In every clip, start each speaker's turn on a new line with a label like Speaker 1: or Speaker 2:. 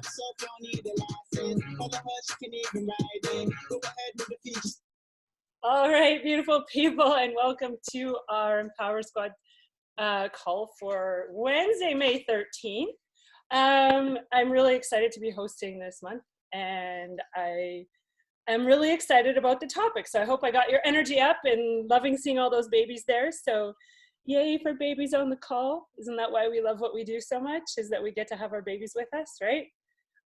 Speaker 1: so don't need a license. Follow her, she can even ride in. Go ahead with the feature. All right, beautiful people, and welcome to our Empower Squad call for Wednesday, May 13th. I'm really excited to be hosting this month, and I am really excited about the topic. So I hope I got your energy up and loving seeing all those babies there. So yay for babies on the call. Isn't that why we love what we do so much, is that we get to have our babies with us, right?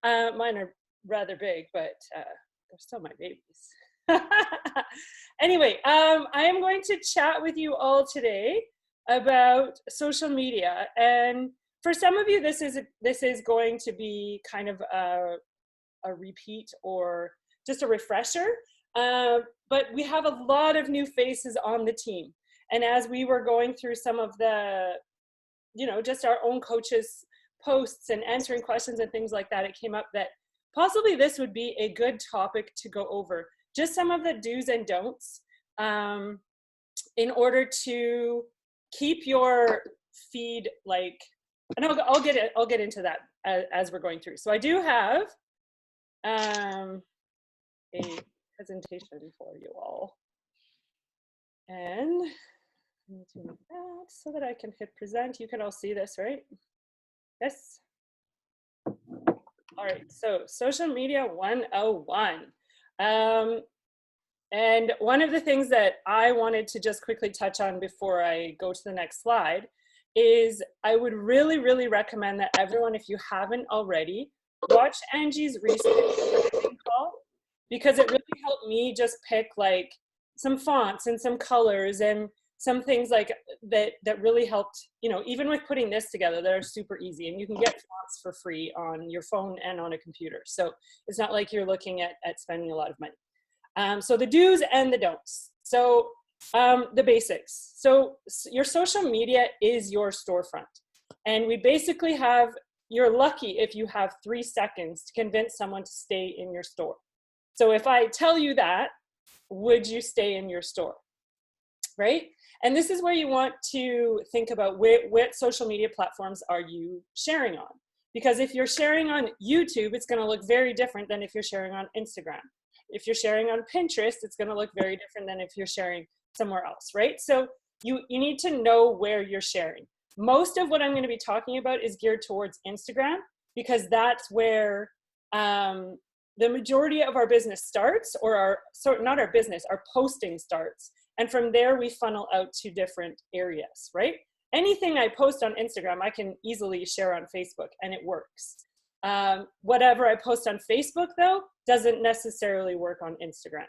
Speaker 1: Mine are rather big, but they're still my babies. Anyway, I am going to chat with you all today about social media. And for some of you, this is going to be kind of a repeat or just a refresher. But we have a lot of new faces on the team. And as we were going through some of the, just our own coaches' posts and answering questions and things like that, it came up that possibly this would be a good topic to go over. Just some of the do's and don'ts in order to keep your feed and I'll get into that as we're going through. So I do have a presentation for you all, and I'm doing that so that I can hit present. You can all see this, right? Yes. All right. So social media 101. And one of the things that I wanted to just quickly touch on before I go to the next slide is I would really, really recommend that everyone, if you haven't already, watch Angie's recent call, because it really helped me just pick like some fonts and some colors and some things like that really helped, even with putting this together, that are super easy, and you can get fonts for free on your phone and on a computer. So it's not like you're looking at spending a lot of money. So the do's and the don'ts. So the basics. So your social media is your storefront. And we basically you're lucky if you have 3 seconds to convince someone to stay in your store. So if I tell you that, would you stay in your store? Right? And this is where you want to think about what social media platforms are you sharing on? Because if you're sharing on YouTube, it's going to look very different than if you're sharing on Instagram. If you're sharing on Pinterest, it's going to look very different than if you're sharing somewhere else, right? So you need to know where you're sharing. Most of what I'm going to be talking about is geared towards Instagram, because that's where the majority of our business starts, or not our business, our posting starts. And from there, we funnel out to different areas, right? Anything I post on Instagram, I can easily share on Facebook, and it works. Whatever I post on Facebook, though, doesn't necessarily work on Instagram,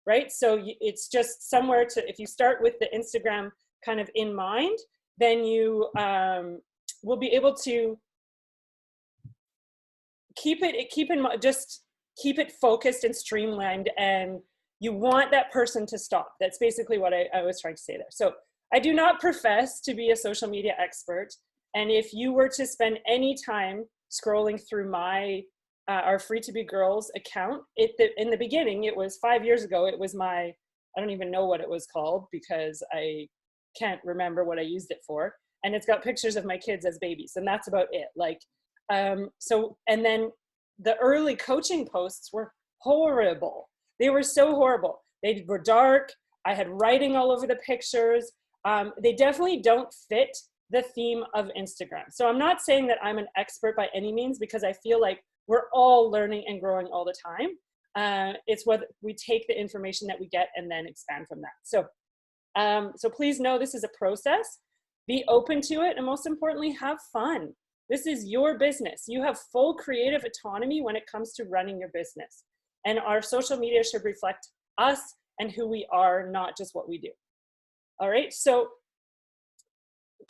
Speaker 1: right? So it's just somewhere if you start with the Instagram kind of in mind, then you will be able to keep it focused and streamlined, and you want that person to stop. That's basically what I was trying to say there. So I do not profess to be a social media expert, and if you were to spend any time scrolling through our Free to Be Girls account, in the beginning, it was 5 years ago, it was I don't even know what it was called, because I can't remember what I used it for. And it's got pictures of my kids as babies, and that's about it. And then the early coaching posts were horrible. They were so horrible. They were dark. I had writing all over the pictures. They definitely don't fit the theme of Instagram. So I'm not saying that I'm an expert by any means, because I feel like we're all learning and growing all the time. It's what we take the information that we get and then expand from that. So please know this is a process. Be open to it, and most importantly, have fun. This is your business. You have full creative autonomy when it comes to running your business. And our social media should reflect us and who we are, not just what we do. All right, so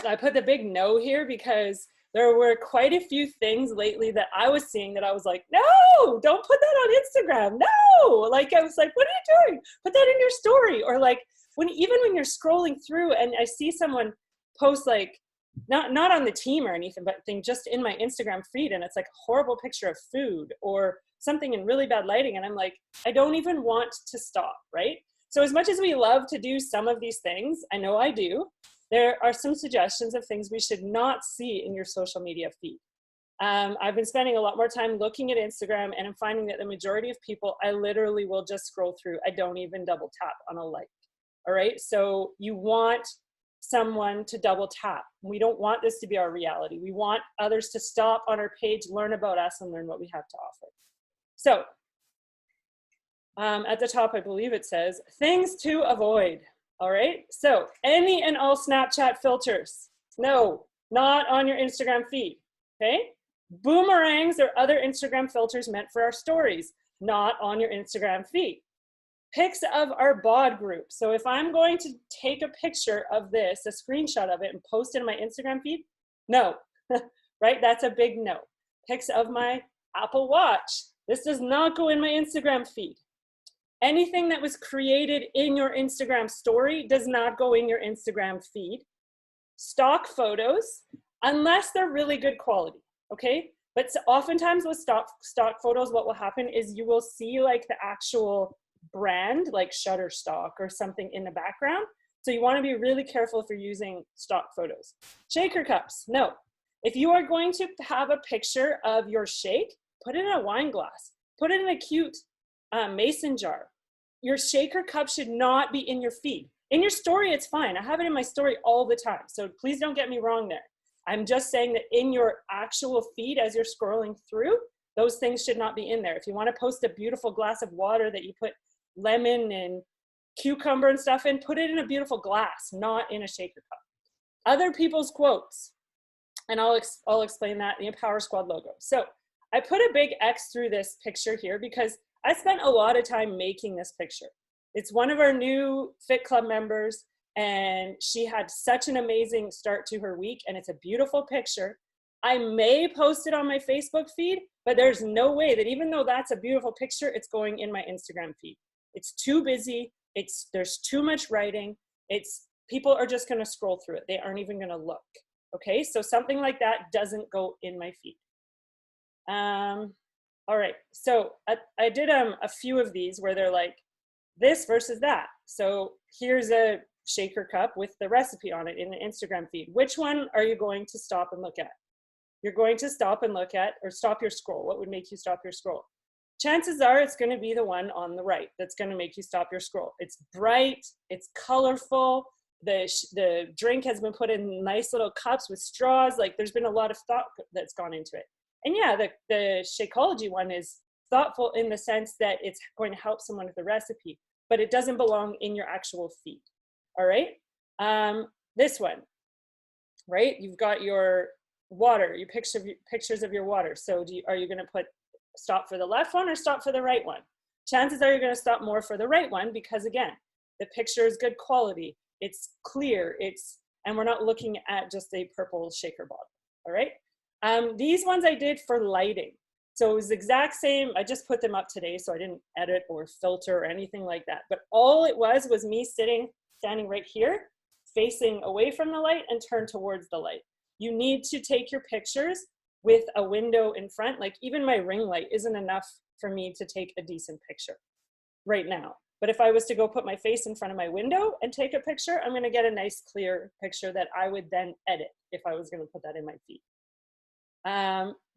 Speaker 1: I put the big no here because there were quite a few things lately that I was seeing that I was like, no, don't put that on Instagram. No, like I was like, what are you doing? Put that in your story. Or like even when you're scrolling through and I see someone post like, not on the team or anything, but just in my Instagram feed, and it's like a horrible picture of food or something in really bad lighting. And I'm like, I don't even want to stop, right? So as much as we love to do some of these things, I know I do, there are some suggestions of things we should not see in your social media feed. I've been spending a lot more time looking at Instagram, and I'm finding that the majority of people, I literally will just scroll through. I don't even double tap on a like. All right. So you want someone to double tap. We don't want this to be our reality. We want others to stop on our page, learn about us, and learn what we have to offer. So at the top, I believe it says things to avoid. All right. So any and all Snapchat filters. No, not on your Instagram feed. Okay. Boomerangs or other Instagram filters meant for our stories, not on your Instagram feed. Pics of our bod group. So if I'm going to take a picture of this, a screenshot of it, and post it in my Instagram feed, no, right? That's a big no. Pics of my Apple Watch. This does not go in my Instagram feed. Anything that was created in your Instagram story does not go in your Instagram feed. Stock photos, unless they're really good quality. Okay, but oftentimes with stock photos, what will happen is you will see like the actual brand, like Shutterstock or something in the background. So you want to be really careful if you're using stock photos. Shaker cups, no. If you are going to have a picture of your shake, put it in a wine glass. Put it in a cute mason jar. Your shaker cup should not be in your feed. In your story, it's fine. I have it in my story all the time. So please don't get me wrong there. I'm just saying that in your actual feed, as you're scrolling through, those things should not be in there. If you want to post a beautiful glass of water that you put lemon and cucumber and stuff in, put it in a beautiful glass, not in a shaker cup. Other people's quotes, and I'll explain that, the Empower Squad logo. So I put a big X through this picture here because I spent a lot of time making this picture. It's one of our new Fit Club members, and she had such an amazing start to her week, and it's a beautiful picture. I may post it on my Facebook feed, but there's no way that even though that's a beautiful picture, it's going in my Instagram feed. It's too busy. There's too much writing. People are just gonna scroll through it. They aren't even gonna look. Okay, so something like that doesn't go in my feed. All right, so I did a few of these where they're like this versus that. So here's a shaker cup with the recipe on it in the Instagram feed. Which one are you going to stop and look at? You're going to stop and look at, or stop your scroll. What would make you stop your scroll? Chances are it's going to be the one on the right that's going to make you stop your scroll. It's bright, it's colorful, the drink has been put in nice little cups with straws. Like there's been a lot of thought that's gone into it. And yeah, the Shakeology one is thoughtful in the sense that it's going to help someone with the recipe, but it doesn't belong in your actual feed. All right. This one, right? You've got your water, your pictures of your water. So are you going to put stop for the left one or stop for the right one? Chances are you're going to stop more for the right one because again, the picture is good quality. It's clear. And we're not looking at just a purple shaker bottle. All right. These ones I did for lighting. So it was the exact same. I just put them up today, so I didn't edit or filter or anything like that. But all it was me standing right here, facing away from the light and turn towards the light. You need to take your pictures with a window in front. Like even my ring light isn't enough for me to take a decent picture right now. But if I was to go put my face in front of my window and take a picture, I'm going to get a nice clear picture that I would then edit if I was going to put that in my feed.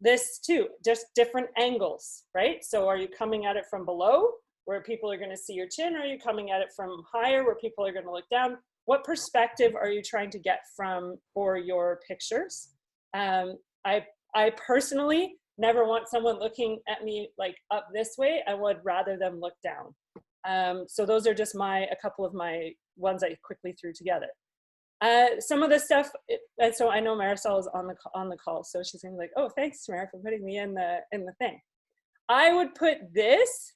Speaker 1: This too, just different angles, right? So are you coming at it from below where people are going to see your chin? Or are you coming at it from higher where people are going to look down? What perspective are you trying to get for your pictures? I personally never want someone looking at me like up this way. I would rather them look down. So those are just a couple of my ones I quickly threw together. Some of the stuff, and so I know Marisol is on the call, so she's gonna be like, "Oh, thanks, Tamara, for putting me in the thing." I would put this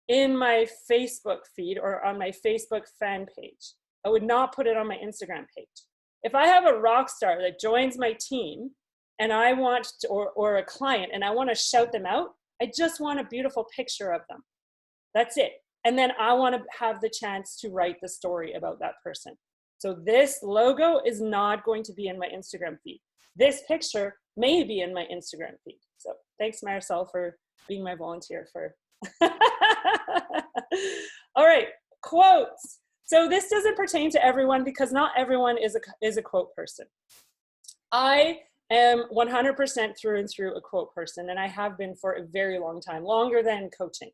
Speaker 1: in my Facebook feed or on my Facebook fan page. I would not put it on my Instagram page. If I have a rock star that joins my team, and I want to, or a client, and I want to shout them out, I just want a beautiful picture of them. That's it. And then I want to have the chance to write the story about that person. So this logo is not going to be in my Instagram feed. This picture may be in my Instagram feed. So thanks, Marisol, for being my volunteer for. All right, quotes. So this doesn't pertain to everyone because not everyone is a quote person. I am 100% through and through a quote person, and I have been for a very long time, longer than coaching.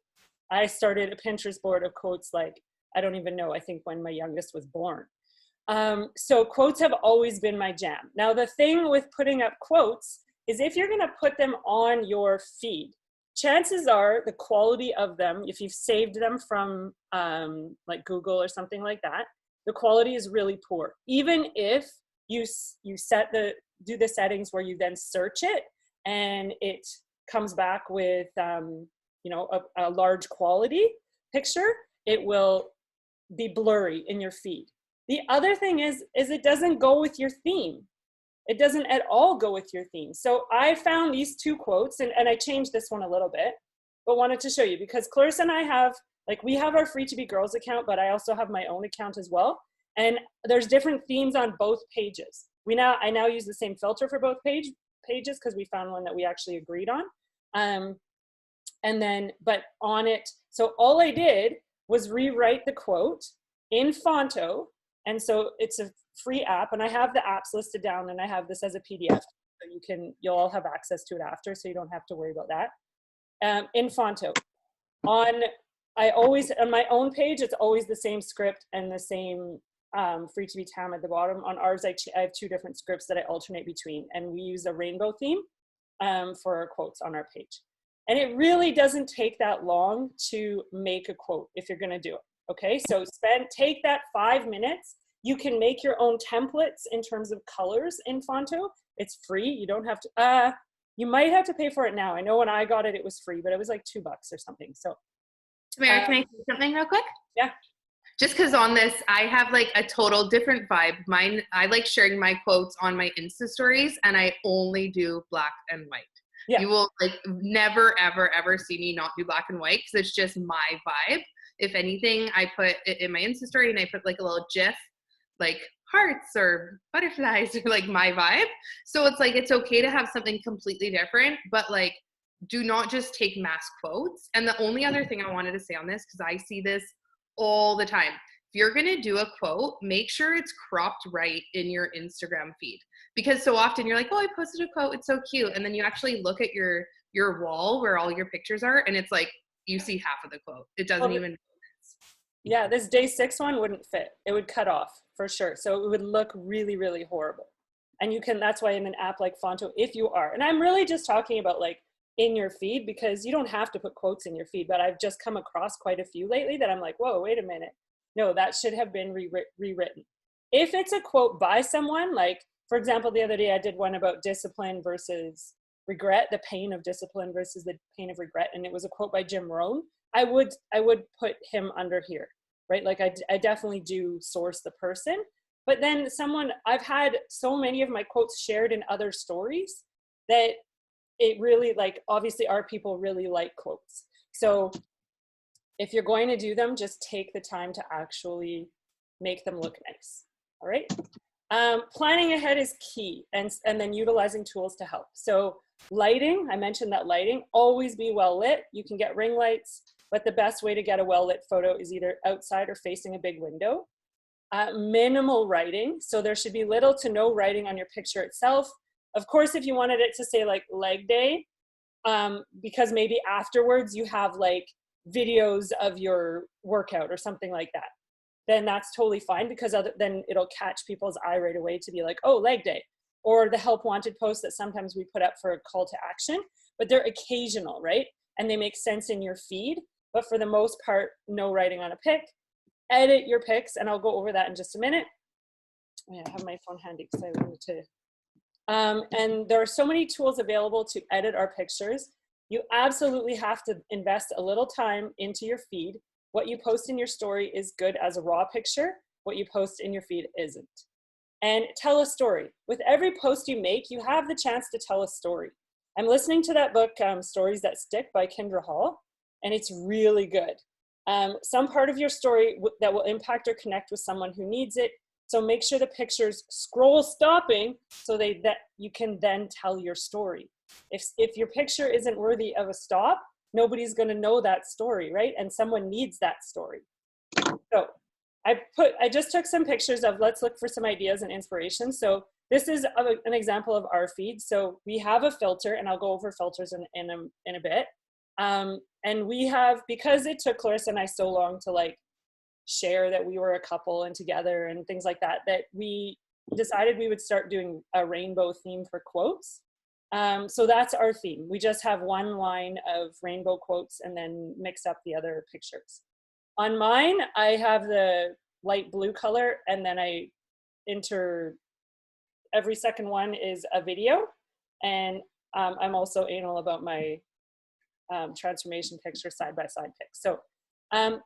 Speaker 1: I started a Pinterest board of quotes like, I don't even know, I think when my youngest was born. So quotes have always been my jam. Now, the thing with putting up quotes is if you're gonna put them on your feed, chances are the quality of them, if you've saved them from like Google or something like that, the quality is really poor. Even if you do the settings where you then search it and it comes back with you know, a large quality picture, it will be blurry in your feed. The other thing is it doesn't go with your theme. It doesn't at all go with your theme. So I found these two quotes, and I changed this one a little bit, but wanted to show you because Clarissa and I have, like, we have our Free to Be Girls account, but I also have my own account as well. And there's different themes on both pages. I now use the same filter for both pages because we found one that we actually agreed on. And then, but on it, so all I did was rewrite the quote in Fonto. And so it's a free app, and I have the apps listed down, and I have this as a PDF. So you'll all have access to it after, so you don't have to worry about that. In Fonto. On my own page, it's always the same script and the same free to be Tam at the bottom. On ours, I have two different scripts that I alternate between, and we use a rainbow theme for our quotes on our page. And it really doesn't take that long to make a quote if you're gonna do it. Okay, so take that 5 minutes. You can make your own templates in terms of colors in Fonto. It's free. You don't have to, you might have to pay for it now. I know when I got it, it was free, but it was like $2 or something. So,
Speaker 2: Tamara, can I say something real quick?
Speaker 1: Yeah.
Speaker 2: Just because on this, I have like a total different vibe. Mine, I like sharing my quotes on my Insta stories, and I only do black and white. Yeah. You will like never, ever, ever see me not do black and white because it's just my vibe. If anything, I put it in my Insta story and I put like a little GIF, like hearts or butterflies, or like my vibe. So it's like, it's okay to have something completely different, but like, do not just take mass quotes. And the only other thing I wanted to say on this, because I see this all the time, if you're going to do a quote, make sure it's cropped right in your Instagram feed. Because so often you're like, oh, I posted a quote, it's so cute. And then you actually look at your wall where all your pictures are, and it's like, you see half of the quote. It doesn't even make sense.
Speaker 1: Yeah, this day 6 one wouldn't fit. It would cut off for sure. So it would look really, really horrible. And that's why in an app like Fonto, if you are, and I'm really just talking about like in your feed, because you don't have to put quotes in your feed, but I've just come across quite a few lately that I'm like, whoa, wait a minute. No, that should have been rewritten. If it's a quote by someone, like, for example, the other day I did one about discipline versus regret, the pain of discipline versus the pain of regret, and it was a quote by Jim Rohn. I would put him under here, right? Like I definitely do source the person, but then I've had so many of my quotes shared in other stories that it really, like, obviously our people really like quotes. So if you're going to do them, just take the time to actually make them look nice. All right. Planning ahead is key, and then utilizing tools to help. So lighting, I mentioned that lighting, always be well lit. You can get ring lights, but the best way to get a well lit photo is either outside or facing a big window. Minimal writing, so there should be little to no writing on your picture itself. Of course, if you wanted it to say like leg day, because maybe afterwards you have like videos of your workout or something like that, then that's totally fine, because then it'll catch people's eye right away to be like, oh, leg day. Or the help wanted posts that sometimes we put up for a call to action, but they're occasional, right? And they make sense in your feed, but for the most part, no writing on a pic. Edit your pics, and I'll go over that in just a minute. I have my phone handy because I wanted to. And there are so many tools available to edit our pictures. You absolutely have to invest a little time into your feed. What you post in your story is good as a raw picture. What you post in your feed isn't. And tell a story. With every post you make, you have the chance to tell a story. I'm listening to that book, Stories That Stick by Kendra Hall, and it's really good. Some part of your story that will impact or connect with someone who needs it. So make sure the pictures scroll stopping so that you can then tell your story. If your picture isn't worthy of a stop, nobody's going to know that story, right? And someone needs that story. So I just took some pictures of, let's look for some ideas and inspiration. So this is an example of our feed. So we have a filter, and I'll go over filters in a bit. And we have, because it took Clarissa and I so long to like share that we were a couple and together and things like that, that we decided we would start doing a rainbow theme for quotes. So that's our theme. We just have one line of rainbow quotes and then mix up the other pictures. On mine, I have the light blue color, and then I every second one is a video. And I'm also anal about my transformation picture side-by-side pics. So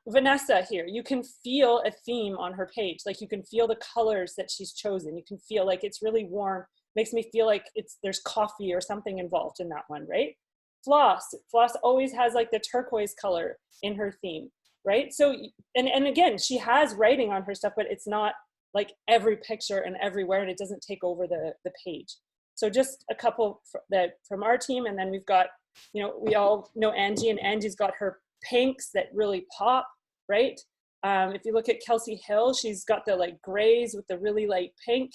Speaker 1: Vanessa here, you can feel a theme on her page. Like you can feel the colors that she's chosen. You can feel like it's really warm. Makes me feel like there's coffee or something involved in that one, right? Floss always has like the turquoise color in her theme, right? So, and again, she has writing on her stuff, but it's not like every picture and everywhere, and it doesn't take over the page. So just a couple that from our team, and then we've got, you know, we all know Angie, and Angie's got her pinks that really pop, right? If you look at Kelsey Hill, she's got the like grays with the really light pink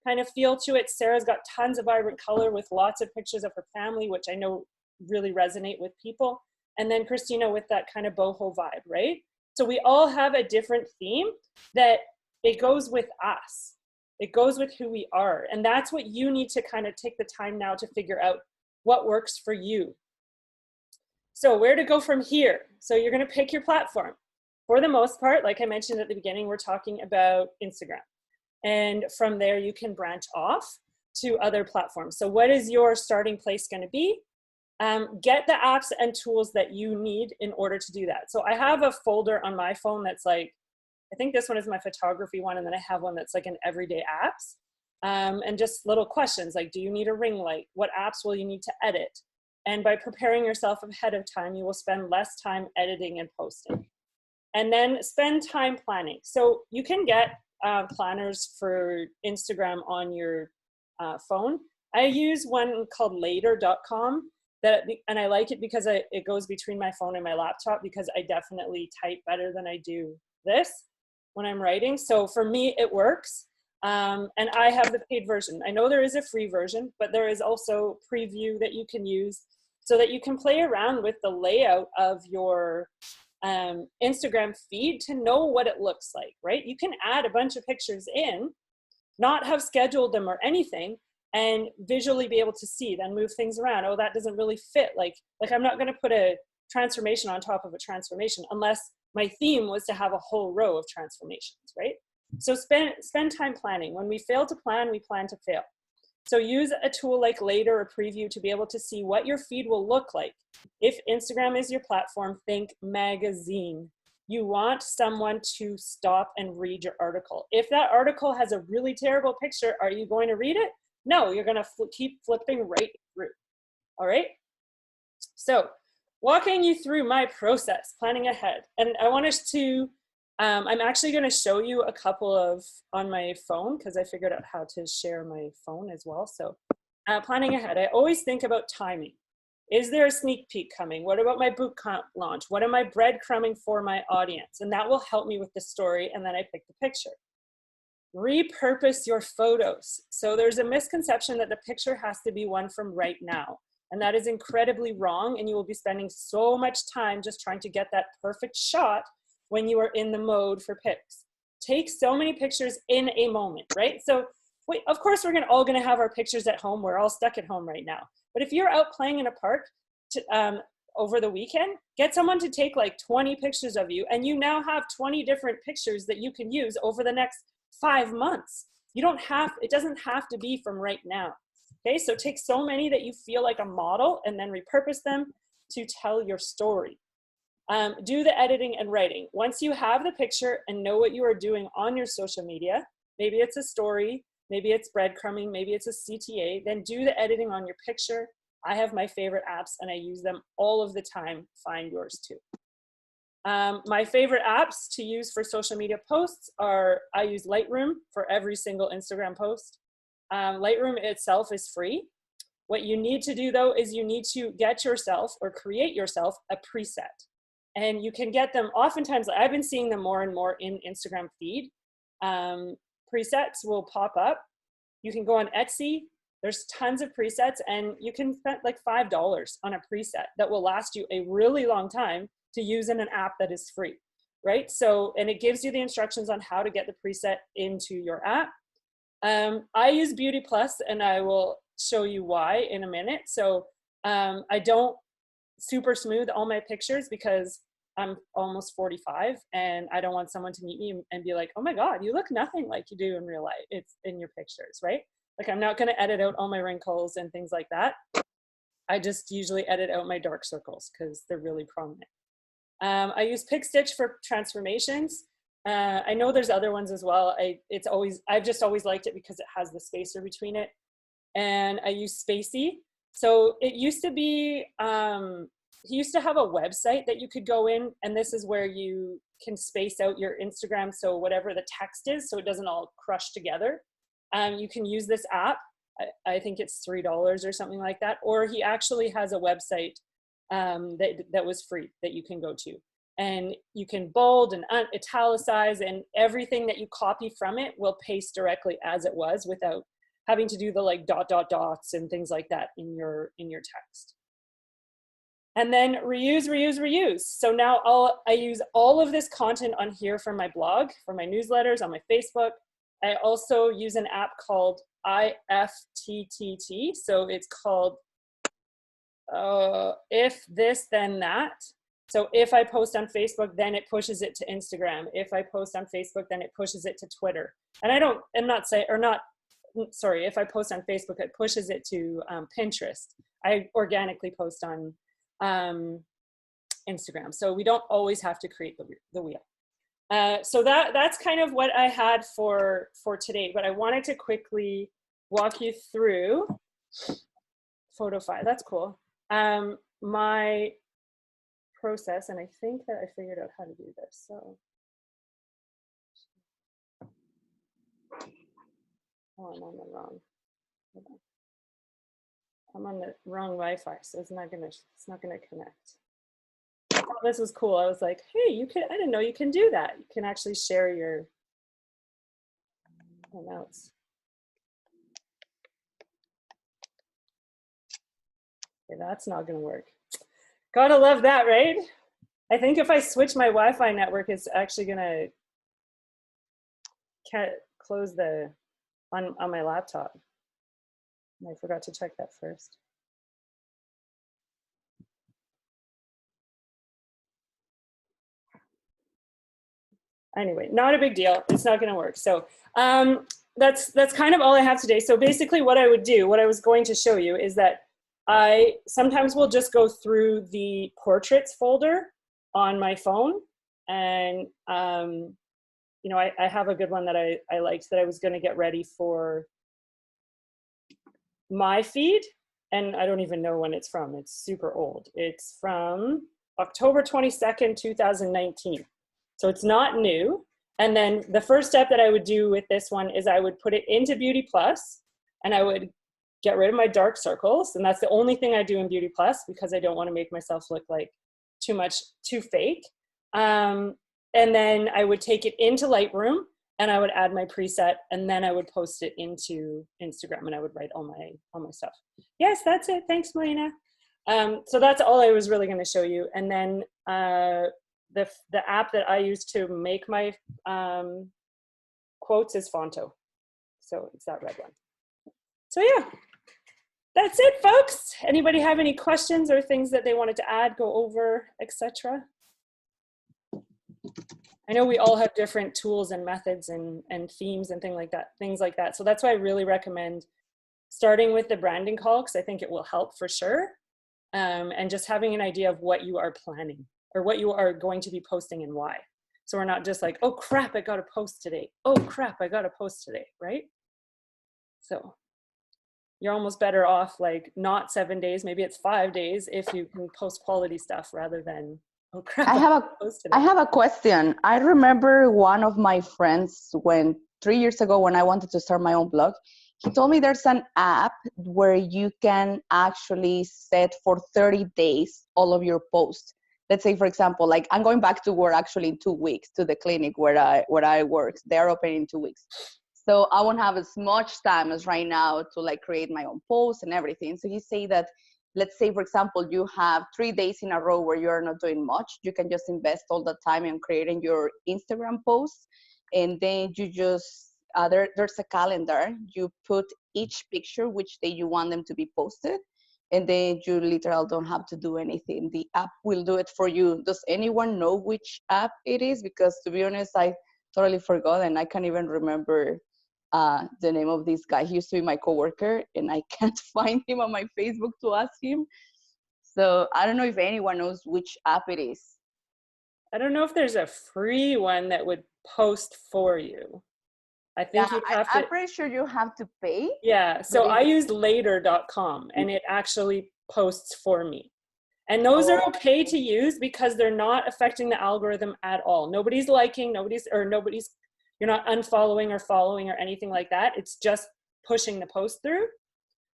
Speaker 1: kind of feel to it. Sarah's got tons of vibrant color with lots of pictures of her family, which I know really resonate with people. And then Christina with that kind of boho vibe, right? So we all have a different theme that it goes with us. It goes with who we are. And that's what you need to kind of take the time now to figure out what works for you. So where to go from here? So you're going to pick your platform. For the most part, like I mentioned at the beginning, we're talking about Instagram. And from there, you can branch off to other platforms. So what is your starting place going to be? Get the apps and tools that you need in order to do that. So I have a folder on my phone that's like, I think this one is my photography one, and then I have one that's like an everyday apps. And just little questions like, do you need a ring light? What apps will you need to edit? And by preparing yourself ahead of time, you will spend less time editing and posting. And then spend time planning. So you can get planners for Instagram on your phone. I use one called later.com, and I like it because it goes between my phone and my laptop, because I definitely type better than I do this when I'm writing. So for me, it works. And I have the paid version. I know there is a free version, but there is also preview that you can use so that you can play around with the layout of your Instagram feed to know what it looks like, right? You can add a bunch of pictures in, not have scheduled them or anything, and visually be able to see, then move things around. Oh, that doesn't really fit. Like I'm not going to put a transformation on top of a transformation unless my theme was to have a whole row of transformations, right? So spend time planning. When we fail to plan, we plan to fail. So use a tool like Later or Preview to be able to see what your feed will look like. If Instagram is your platform, think magazine. You want someone to stop and read your article. If that article has a really terrible picture, are you going to read it? No, you're going to keep flipping right through. All right? So walking you through my process, planning ahead. And I want us to, I'm actually going to show you a couple of on my phone, because I figured out how to share my phone as well. So planning ahead, I always think about timing. Is there a sneak peek coming? What about my bootcamp launch? What am I breadcrumbing for my audience? And that will help me with the story, and then I pick the picture. Repurpose your photos. So there's a misconception that the picture has to be one from right now. And that is incredibly wrong, and you will be spending so much time just trying to get that perfect shot when you are in the mode for pics. Take so many pictures in a moment, right? So of course we're all gonna have our pictures at home. We're all stuck at home right now. But if you're out playing in a park over the weekend, get someone to take like 20 pictures of you, and you now have 20 different pictures that you can use over the next 5 months. It doesn't have to be from right now. Okay, so take so many that you feel like a model and then repurpose them to tell your story. Do the editing and writing. Once you have the picture and know what you are doing on your social media, maybe it's a story, maybe it's breadcrumbing, maybe it's a CTA, then do the editing on your picture. I have my favorite apps and I use them all of the time. Find yours too. My favorite apps to use for social media posts are, I use Lightroom for every single Instagram post. Lightroom itself is free. What you need to do though is you need to get yourself or create yourself a preset. And you can get them oftentimes, I've been seeing them more and more in Instagram feed. Presets will pop up You can go on Etsy. There's tons of presets, and you can spend like $5 on a preset that will last you a really long time to use in an app that is free, right? So, and it gives you the instructions on how to get the preset into your app. I use Beauty Plus, and I will show you why in a minute. So I don't super smooth all my pictures because I'm almost 45 and I don't want someone to meet me and be like, oh my God, you look nothing like you do in real life. It's in your pictures, right? Like, I'm not going to edit out all my wrinkles and things like that. I just usually edit out my dark circles because they're really prominent. I use PicStitch for transformations. I know there's other ones as well. I've just always liked it because it has the spacer between it. And I use Spacey. So it used to be, he used to have a website that you could go in, and this is where you can space out your Instagram, so whatever the text is, so it doesn't all crush together. You can use this app. I think it's $3 or something like that. Or he actually has a website that was free that you can go to. And you can bold and italicize, and everything that you copy from it will paste directly as it was without having to do the like dots and things like that in your text. And then reuse. So now I use all of this content on here from my blog, for my newsletters, on my Facebook. I also use an app called IFTTT. So it's called If This Then That. So if I post on Facebook, then it pushes it to Instagram. If I post on Facebook, then it pushes it to Twitter. And if I post on Facebook, it pushes it to Pinterest. I organically post on Instagram. So we don't always have to create the wheel. So that's kind of what I had for today, but I wanted to quickly walk you through Photofy. That's cool. My process, and I think that I figured out how to do this. So, I'm on the wrong. I'm on the wrong Wi-Fi, so it's not gonna connect. I thought this was cool. I was like, hey, I didn't know you can do that. You can actually share your notes. Okay, that's not gonna work. Gotta love that, right? I think if I switch my Wi-Fi network, it's actually gonna close on my laptop. I forgot to check that first. Anyway, not a big deal. It's not going to work. So that's kind of all I have today. So basically what I was going to show you is that I sometimes will just go through the portraits folder on my phone. And, you know, I have a good one that I liked that I was going to get ready for my feed. And I don't even know when it's from. It's super old. It's from October 22nd, 2019. So it's not new. And then the first step that I would do with this one is I would put it into Beauty Plus, and I would get rid of my dark circles. And that's the only thing I do in Beauty Plus because I don't want to make myself look like too fake. And then I would take it into Lightroom, and I would add my preset, and then I would post it into Instagram, and I would write all my stuff. Yes, that's it. Thanks, Melina. So that's all I was really going to show you. And then the app that I use to make my quotes is Fonto. So it's that red one. So yeah, that's it, folks. Anybody have any questions or things that they wanted to add, go over, etc.? I know we all have different tools and methods and themes and things like that. So that's why I really recommend starting with the branding call, because I think it will help for sure. And just having an idea of what you are planning or what you are going to be posting and why. So we're not just like, oh crap, I got to post today. Oh crap, I got to post today, right? So you're almost better off like not 7 days, maybe it's 5 days if you can post quality stuff rather than, oh crap,
Speaker 3: I have a question. I remember one of my friends 3 years ago when I wanted to start my own blog, he told me there's an app where you can actually set for 30 days all of your posts. Let's say, for example, like I'm going back to work actually in 2 weeks to the clinic where I work. They're open in 2 weeks. So I won't have as much time as right now to like create my own posts and everything. So he say that, let's say, for example, you have 3 days in a row where you're not doing much. You can just invest all the time in creating your Instagram posts. And then you just, there's a calendar. You put each picture, which day you want them to be posted. And then you literally don't have to do anything. The app will do it for you. Does anyone know which app it is? Because to be honest, I totally forgot and I can't even remember the name of this guy. He used to be my coworker and I can't find him on my Facebook to ask him. So I don't know if anyone knows which app it is.
Speaker 1: I don't know if there's a free one that would post for you. I think you'd have to.
Speaker 3: I'm pretty sure you have to pay.
Speaker 1: Yeah, so I used later.com and it actually posts for me. And those are okay to use because they're not affecting the algorithm at all. Nobody's liking, you're not unfollowing or following or anything like that. It's just pushing the post through.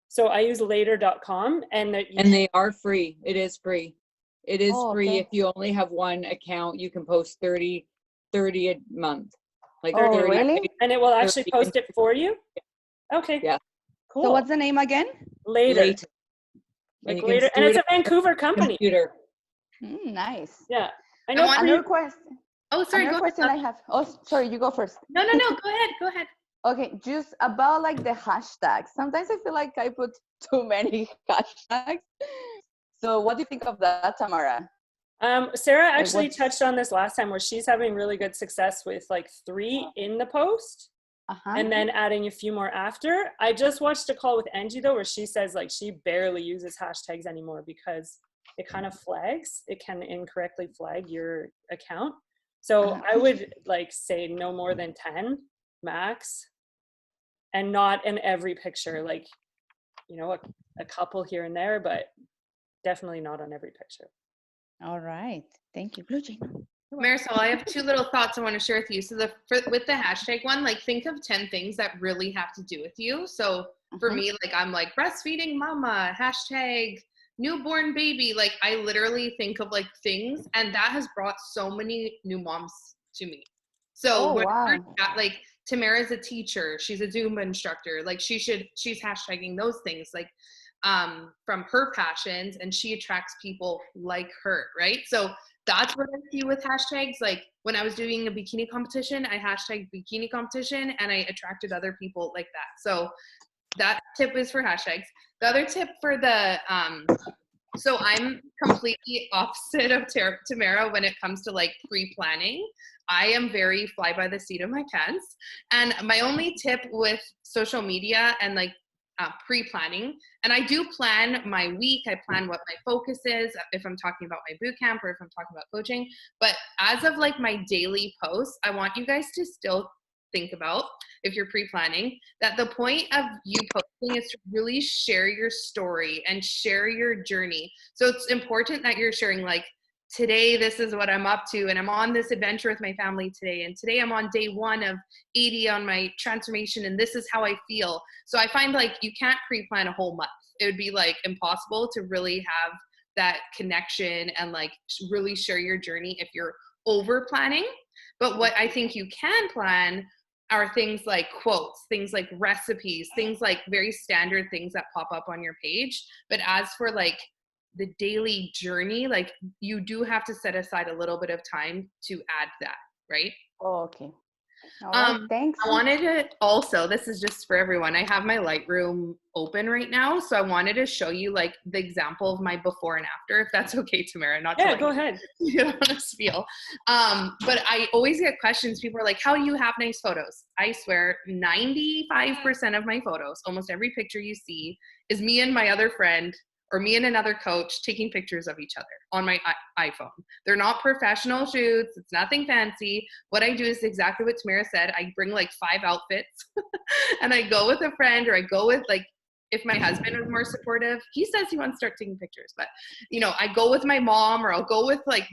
Speaker 1: So I use later.com and
Speaker 4: they are free. It is free. It is free.
Speaker 3: Okay.
Speaker 4: If you only have one account, you can post 30 a month. Like
Speaker 3: 30 really?
Speaker 1: And it will actually post it for you? Okay.
Speaker 4: Yeah.
Speaker 3: Cool. So what's the name again?
Speaker 1: Later. Like later. And it's a Vancouver company.
Speaker 4: Computer.
Speaker 3: Nice.
Speaker 1: Yeah. I know.
Speaker 3: Another question.
Speaker 2: Oh, sorry.
Speaker 3: Another question I have. Oh, sorry. You go first.
Speaker 2: No. Go ahead.
Speaker 3: Okay. Just about like the hashtags. Sometimes I feel like I put too many hashtags. So what do you think of that, Tamara?
Speaker 1: Sarah actually touched on this last time where she's having really good success with like 3 in the post and then adding a few more after. I just watched a call with Angie though, where she says like she barely uses hashtags anymore because it kind of flags. It can incorrectly flag your account. So I would like say no more than 10 max and not in every picture, like, you know, a couple here and there, but definitely not on every picture.
Speaker 3: All right. Thank you. Blue Jean.
Speaker 2: Marisol, I have 2 little thoughts I want to share with you. So with the hashtag one, like think of 10 things that really have to do with you. So for me, like I'm like breastfeeding mama, hashtag newborn baby. Like I literally think of like things, and that has brought so many new moms to me. So like Tamara's a teacher, she's a Zumba instructor. Like she's hashtagging those things like from her passions, and she attracts people like her, right? So that's what I see with hashtags. Like when I was doing a bikini competition, I hashtagged bikini competition and I attracted other people like that. So that tip is for hashtags. The other tip for the, so I'm completely opposite of Tamara when it comes to like pre-planning. I am very fly by the seat of my pants. And my only tip with social media and like pre-planning, and I do plan my week. I plan what my focus is, if I'm talking about my boot camp or if I'm talking about coaching. But as of like my daily posts, I want you guys to still think about, if you're pre-planning, that the point of you posting is to really share your story and share your journey. So it's important that you're sharing like, today, this is what I'm up to, and I'm on this adventure with my family today, and today I'm on day 1 of 80 on my transformation, and this is how I feel. So I find like you can't pre-plan a whole month. It would be like impossible to really have that connection and like really share your journey if you're over planning. But what I think you can plan are things like quotes, things like recipes, things like very standard things that pop up on your page. But as for like the daily journey, like you do have to set aside a little bit of time to add that, right?
Speaker 3: Oh, okay. All right, thanks.
Speaker 2: I wanted to also, this is just for everyone, I have my Lightroom open right now, so I wanted to show you like the example of my before and after, if that's okay, Tamara. Not
Speaker 1: yeah, go ahead.
Speaker 2: You don't want to spiel. But I always get questions. People are like, how do you have nice photos? I swear 95% of my photos, almost every picture you see, is me and my other friend or me and another coach taking pictures of each other on my iPhone. They're not professional shoots. It's nothing fancy. What I do is exactly what Tamara said. I bring like 5 outfits and I go with a friend, or I go with like, if my husband was more supportive, he says he wants to start taking pictures, but you know, I go with my mom, or I'll go with like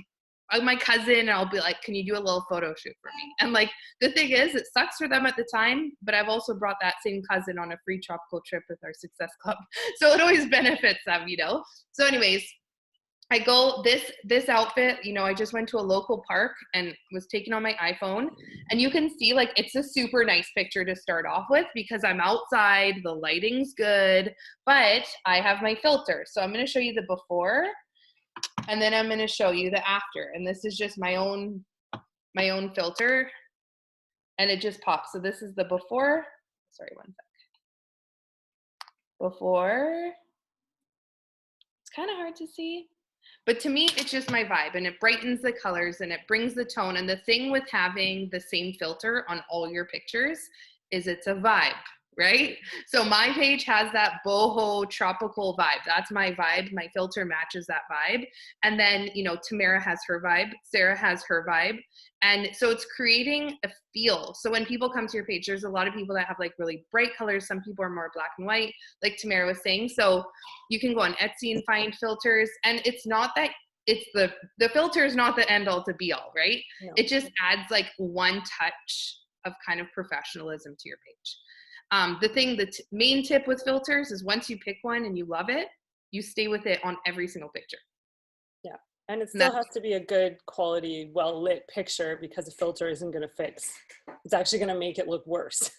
Speaker 2: my cousin, and I'll be like, can you do a little photo shoot for me? And like, the thing is, it sucks for them at the time, but I've also brought that same cousin on a free tropical trip with our Success Club. So it always benefits them, you know? So anyways, I go this outfit, you know, I just went to a local park and was taken on my iPhone, and you can see like it's a super nice picture to start off with because I'm outside, the lighting's good, but I have my filter. So I'm going to show you the before and then I'm going to show you the after. And this is just my own filter and it just pops. So this is the before. Sorry, one sec. Before. It's kind of hard to see. But to me, it's just my vibe and it brightens the colors and it brings the tone. And the thing with having the same filter on all your pictures is it's a vibe, right? So my page has that boho tropical vibe. That's my vibe. My filter matches that vibe. And then, you know, Tamara has her vibe. Sarah has her vibe. And so it's creating a feel. So when people come to your page, there's a lot of people that have like really bright colors. Some people are more black and white, like Tamara was saying. So you can go on Etsy and find filters. And it's not that it's the filter is not the end all to be all, right? No. It just adds like one touch of kind of professionalism to your page. The main tip with filters is once you pick one and you love it, you stay with it on every single picture.
Speaker 1: Yeah. And it still has to be a good quality, well-lit picture because the filter isn't going to fix. It's actually going to make it look worse.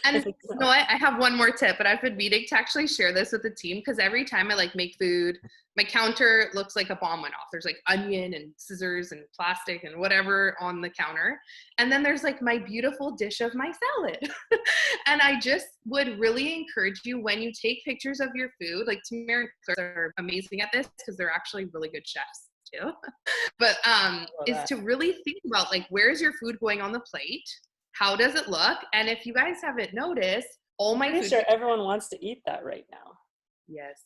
Speaker 2: And you know what? I have one more tip, but I've been meaning to actually share this with the team because every time I like make food, my counter looks like a bomb went off. There's like onion and scissors and plastic and whatever on the counter. And then there's like my beautiful dish of my salad. And I just would really encourage you when you take pictures of your food, like Tamara and Chris are amazing at this because they're actually really good chefs too. But is to really think about like, where's your food going on the plate? How does it look? And if you guys haven't noticed, all my
Speaker 1: food. Sure, everyone wants to eat that right now.
Speaker 2: Yes.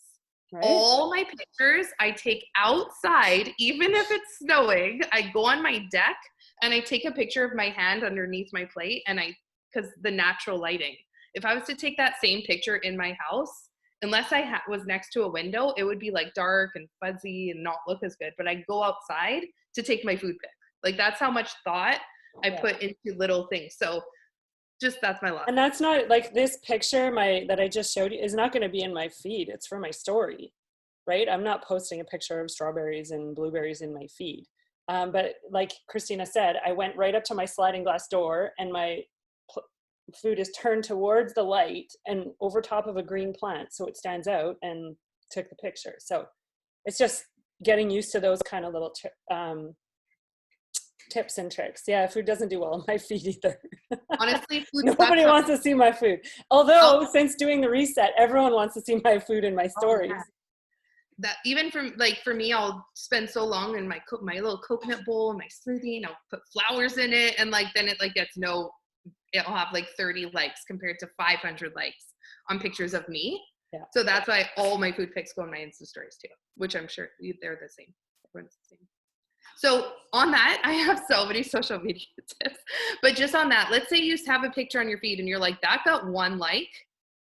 Speaker 2: Right? All my pictures I take outside, even if it's snowing. I go on my deck and I take a picture of my hand underneath my plate, and because the natural lighting. If I was to take that same picture in my house, unless I was next to a window, it would be like dark and fuzzy and not look as good. But I go outside to take my food pic. Like that's how much thought I put into little things. So just that's my last.
Speaker 1: And that's not like this picture that I just showed you is not going to be in my feed. It's for my story, right? I'm not posting a picture of strawberries and blueberries in my feed. But like Christina said, I went right up to my sliding glass door and my food is turned towards the light and over top of a green plant. So it stands out and took the picture. So it's just getting used to those kind of little tips and tricks. Yeah, food doesn't do well on my feed either.
Speaker 2: Honestly,
Speaker 1: nobody wants to see my food. Although since doing the reset, everyone wants to see my food in my stories.
Speaker 2: That even for me, I'll spend so long in my little coconut bowl and my smoothie, and I'll put flowers in it, and like then it like gets it'll have like 30 likes compared to 500 likes on pictures of me. Yeah. So that's why all my food pics go on my Insta stories too, which I'm sure they're the same. Everyone's the same. So on that, I have so many social media tips, but just on that, let's say you have a picture on your feed and you're like, that got 1 like,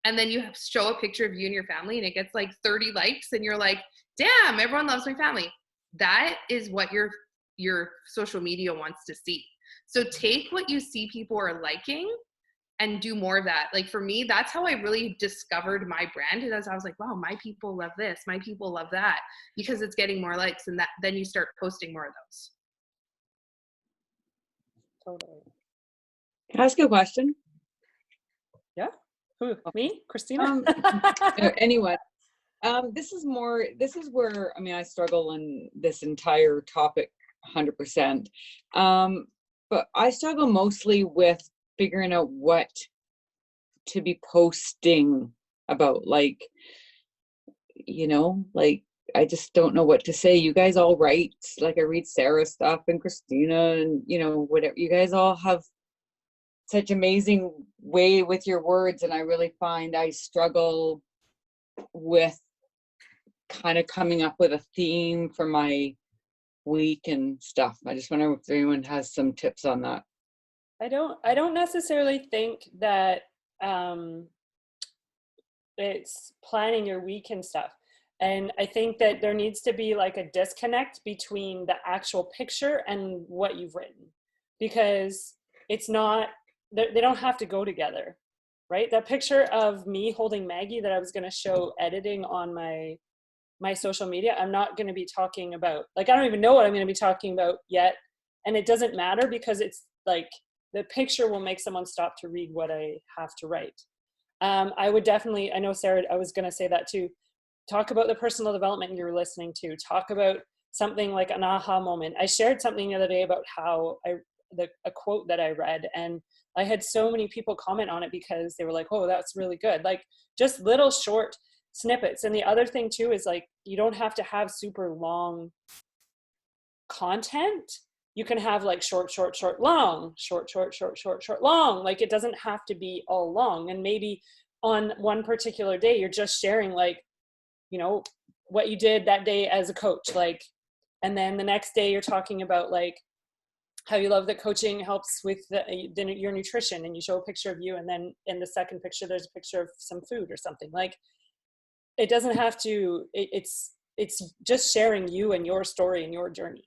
Speaker 2: and then you show a picture of you and your family and it gets like 30 likes and you're like, damn, everyone loves my family. That is what your social media wants to see. So take what you see people are liking and do more of that. Like for me, that's how I really discovered my brand. As I was like, wow, my people love this, my people love that, because it's getting more likes, and then you start posting more of those.
Speaker 1: Totally.
Speaker 4: Can I ask you a question?
Speaker 1: Yeah. Who? Me? Christina?
Speaker 4: Anyone. This is where, I mean, I struggle in this entire topic 100%. But I struggle mostly with figuring out what to be posting about, like, you know, like I just don't know what to say. You guys all write, like I read Sarah's stuff and Christina and, you know, whatever. You guys all have such amazing way with your words, and I really find I struggle with kind of coming up with a theme for my week and stuff. I just wonder if anyone has some tips on that.
Speaker 1: I don't necessarily think that it's planning your week and stuff. And I think that there needs to be like a disconnect between the actual picture and what you've written, because it's not, they don't have to go together, right? That picture of me holding Maggie that I was going to show editing on my my social media, I'm not going to be talking about, like, I don't even know what I'm going to be talking about yet. And it doesn't matter because it's like the picture will make someone stop to read what I have to write. I would definitely, I know Sarah, I was going to say that too. Talk about the personal development you're listening to. Talk about something like an aha moment. I shared something the other day about how a quote that I read, and I had so many people comment on it because they were like, oh, that's really good. Like just little short snippets. And the other thing too is like, you don't have to have super long content. You can have like short, long, short, long. Like it doesn't have to be all long. And maybe on one particular day, you're just sharing like, you know, what you did that day as a coach, like, and then the next day you're talking about like how you love that coaching helps with your nutrition, and you show a picture of you, and then in the second picture there's a picture of some food or something. Like it doesn't have to, it's just sharing you and your story and your journey.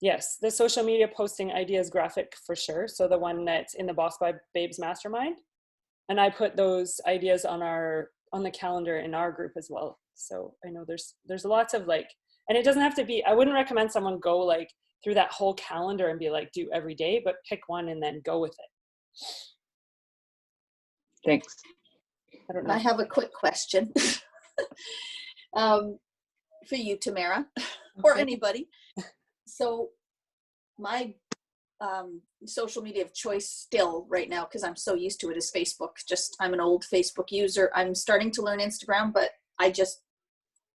Speaker 1: Yes, the social media posting ideas graphic for sure. So the one that's in the Boss by Babes Mastermind, and I put those ideas on the calendar in our group as well. So I know there's lots of like, and it doesn't have to be, I wouldn't recommend someone go like through that whole calendar and be like, do every day, but pick one and then go with it.
Speaker 4: Thanks.
Speaker 1: I don't know.
Speaker 5: I have a quick question for you, Tamara, or anybody. So my social media of choice still right now, because I'm so used to it, is Facebook. Just I'm an old Facebook user. I'm starting to learn Instagram, but I just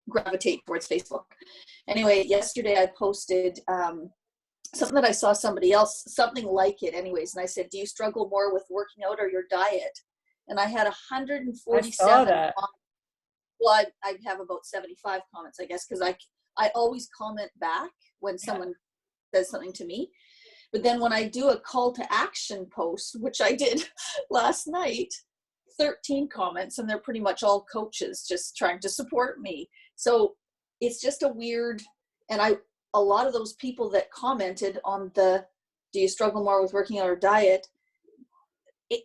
Speaker 5: gravitate towards Facebook. Anyway, yesterday I posted something that I saw somebody else, something like it anyways, and I said, do you struggle more with working out or your diet? And I had 147.
Speaker 1: I saw that.
Speaker 5: Well, I have about 75 comments, I guess, because I always comment back when someone says something to me. But then when I do a call to action post, which I did last night, 13 comments, and they're pretty much all coaches just trying to support me. So it's just a weird, and a lot of those people that commented on the, do you struggle more with working out or diet?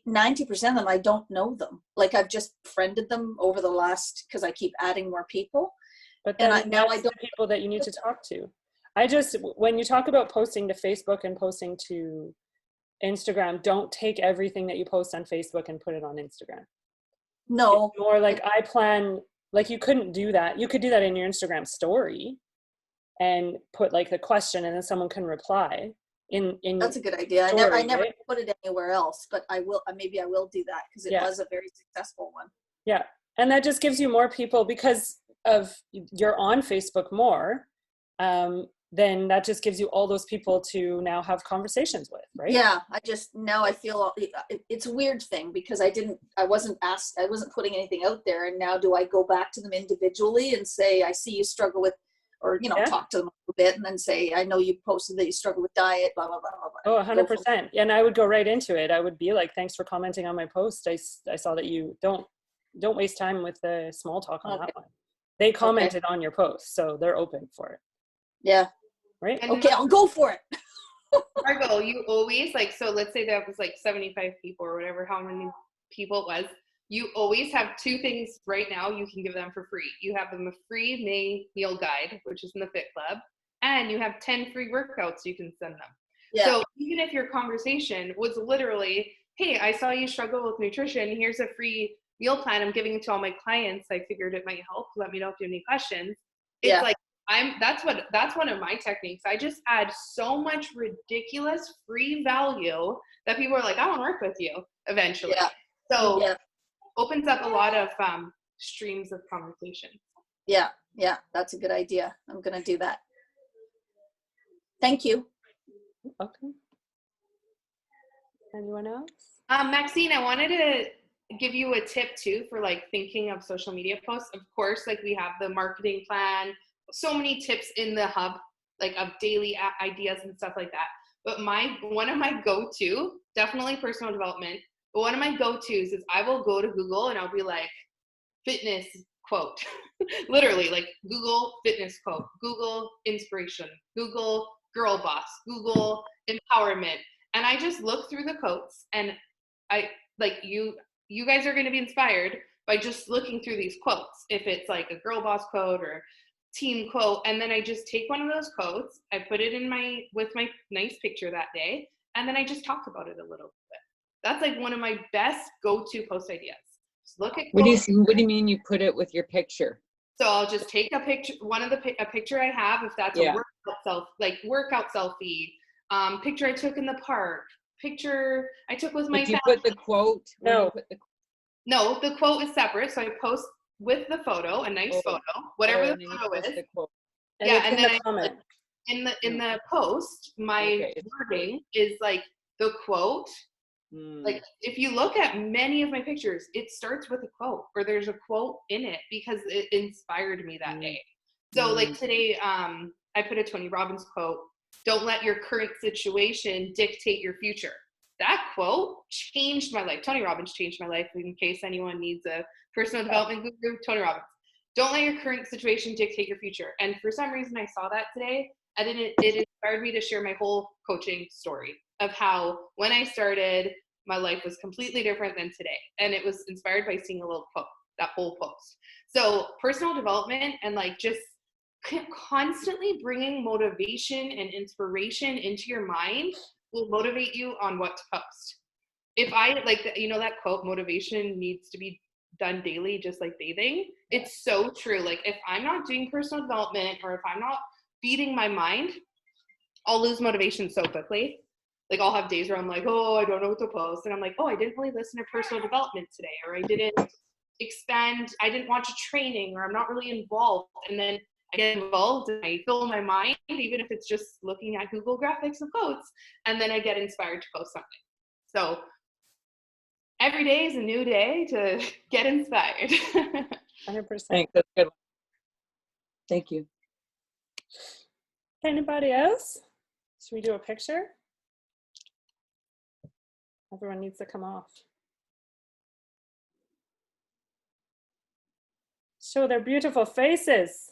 Speaker 5: 90% of them, I don't know them. Like I've just friended them over the last, because I keep adding more people.
Speaker 1: But then
Speaker 5: and now I don't,
Speaker 1: the people that you need to talk to. When you talk about posting to Facebook and posting to Instagram, don't take everything that you post on Facebook and put it on Instagram.
Speaker 5: No.
Speaker 1: It's more like I plan, like you couldn't do that. You could do that in your Instagram story and put like the question and then someone can reply.
Speaker 5: That's a good idea.
Speaker 1: Story,
Speaker 5: I never
Speaker 1: right?
Speaker 5: put it anywhere else, but I will, maybe I will do that because it was a very successful one.
Speaker 1: Yeah. And that just gives you more people because of you're on Facebook more. Then that just gives you all those people to now have conversations with, right?
Speaker 5: Yeah. Now I feel it's a weird thing because I wasn't putting anything out there. And now do I go back to them individually and say, I see you struggle with, or, talk to them a bit and then say, I know you posted that you struggle with diet, blah, blah, blah, blah, blah.
Speaker 1: Oh, 100%. And I would go right into it. I would be like, thanks for commenting on my post. I saw that you don't waste time with the small talk on that one. They commented on your post, so they're open for it.
Speaker 5: Yeah.
Speaker 1: Right?
Speaker 5: And okay, I'll go for it.
Speaker 2: Margot, you always so let's say that was like 75 people or whatever, how many people it was. You always have two things right now you can give them for free. You have them a free May meal guide, which is in the Fit Club, and you have 10 free workouts you can send them. Yeah. So even if your conversation was literally, hey, I saw you struggle with nutrition, here's a free meal plan I'm giving it to all my clients. I figured it might help. Let me know if you have any questions. It's like, that's one of my techniques. I just add so much ridiculous free value that people are like, I want to work with you eventually. Yeah. So opens up a lot of streams of conversation.
Speaker 5: Yeah. That's a good idea. I'm going to do that. Thank you.
Speaker 1: Okay. Anyone else?
Speaker 2: Maxine, I wanted to give you a tip too for like thinking of social media posts. Of course, like we have the marketing plan, so many tips in the hub, like of daily ideas and stuff like that. But one of my go-to, definitely personal development, but one of my go-tos is I will go to Google and I'll be like, fitness quote, literally like Google fitness quote, Google inspiration, Google girl boss, Google empowerment. And I just look through the quotes and I like you guys are going to be inspired. by just looking through these quotes. If it's like a girl boss quote or team quote, and then I just take one of those quotes, I put it in with my nice picture that day, and then I just talk about it a little bit. That's like one of my best go-to post ideas. Just look at quotes.
Speaker 4: What do you mean you put it with your picture?
Speaker 2: So I'll just take a picture, a picture I have, if that's a workout selfie, picture I took in the park, picture I took with my family.
Speaker 4: You put the quote?
Speaker 2: No, the quote is separate. So I post with the photo, a nice photo, whatever the photo is.
Speaker 4: The quote.
Speaker 2: Yeah, and then in the post, my wording is like the quote. Like if you look at many of my pictures, it starts with a quote, or there's a quote in it because it inspired me that day. So like today, I put a Tony Robbins quote: "Don't let your current situation dictate your future." That quote changed my life. Tony Robbins changed my life. In case anyone needs a personal development guru, Tony Robbins. Don't let your current situation dictate your future. And for some reason, I saw that today, and it inspired me to share my whole coaching story of how when I started, my life was completely different than today. And it was inspired by seeing a little quote, that whole post. So personal development and like just constantly bringing motivation and inspiration into your mind will motivate you on what to post. If I that quote, motivation needs to be done daily, just like bathing. It's so true. Like if I'm not doing personal development, or if I'm not feeding my mind, I'll lose motivation so quickly. Like I'll have days where I'm like, oh, I don't know what to post. And I'm like, oh, I didn't really listen to personal development today, or I didn't watch a training, or I'm not really involved. And then I get involved and I fill my mind, even if it's just looking at Google graphics of quotes, and then I get inspired to post something. So every day is a new day to get inspired.
Speaker 1: 100%.
Speaker 4: Thanks. That's good. Thank you.
Speaker 1: Anybody else? Should we do a picture? Everyone needs to come off. Show their beautiful faces.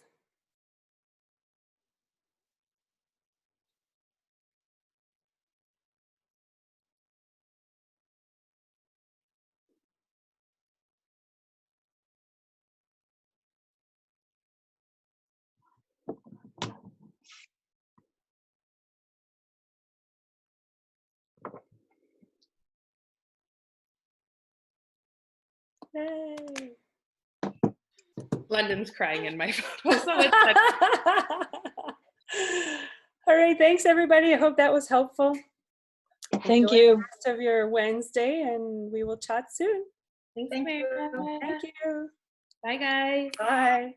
Speaker 1: Yay.
Speaker 2: London's crying in my photo. So it's
Speaker 1: all right, thanks everybody. I hope that was helpful.
Speaker 4: Thank you.
Speaker 1: The rest of your Wednesday, and we will chat soon.
Speaker 2: Thank you.
Speaker 1: Thank you.
Speaker 2: Bye guys.
Speaker 1: Bye.